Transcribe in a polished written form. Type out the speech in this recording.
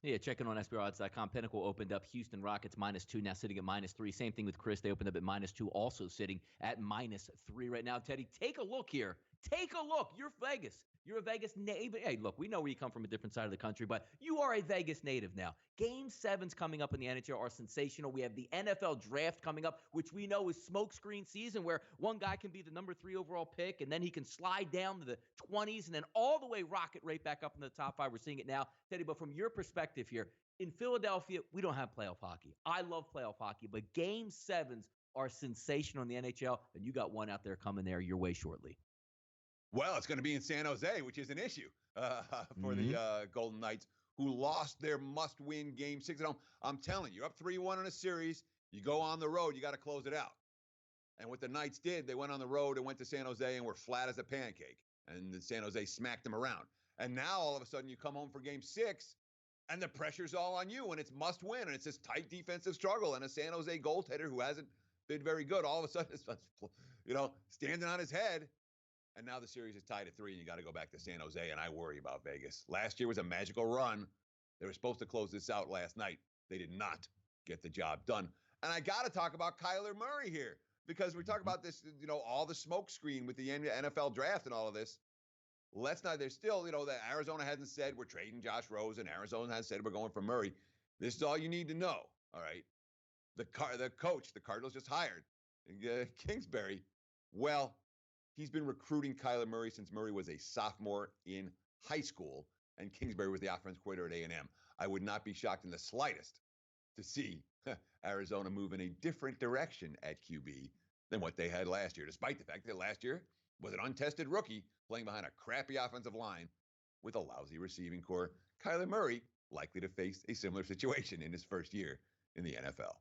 Yeah, checking on SBRodds.com. Pinnacle opened up Houston Rockets -2, now sitting at -3. Same thing with Chris. They opened up at -2, also sitting at -3 right now. Teddy, take a look here. Take a look. You're Vegas. You're a Vegas native. Hey, look, we know where you come from, a different side of the country, but you are a Vegas native now. Game 7s coming up in the NHL are sensational. We have the NFL draft coming up, which we know is smokescreen season, where one guy can be the number 3 overall pick, and then he can slide down to the 20s, and then all the way rocket right back up in the top 5. We're seeing it now. Teddy, but from your perspective here, in Philadelphia, we don't have playoff hockey. I love playoff hockey, but Game 7s are sensational in the NHL, and you got one out there coming there your way shortly. Well, it's going to be in San Jose, which is an issue for the Golden Knights, who lost their must-win Game 6 at home. I'm telling you, up 3-1 in a series, you go on the road, you got to close it out. And what the Knights did, they went on the road and went to San Jose and were flat as a pancake. And the San Jose smacked them around. And now, all of a sudden, you come home for Game 6, and the pressure's all on you, and it's must-win, and it's this tight defensive struggle, and a San Jose goaltender who hasn't been very good, all of a sudden, is, standing on his head. And now the series is tied at 3, and you got to go back to San Jose, and I worry about Vegas. Last year was a magical run. They were supposed to close this out last night. They did not get the job done. And I got to talk about Kyler Murray here, because we talk about this, all the smoke screen with the NFL draft and all of this. Let's not, there's still, that Arizona hasn't said we're trading Josh Rosen. Arizona has said we're going for Murray. This is all you need to know, all right? The coach, the Cardinals just hired, Kingsbury. Well, he's been recruiting Kyler Murray since Murray was a sophomore in high school, and Kingsbury was the offense coordinator at A&M. I would not be shocked in the slightest to see Arizona move in a different direction at QB than what they had last year, despite the fact that last year was an untested rookie playing behind a crappy offensive line with a lousy receiving core. Kyler Murray likely to face a similar situation in his first year in the NFL.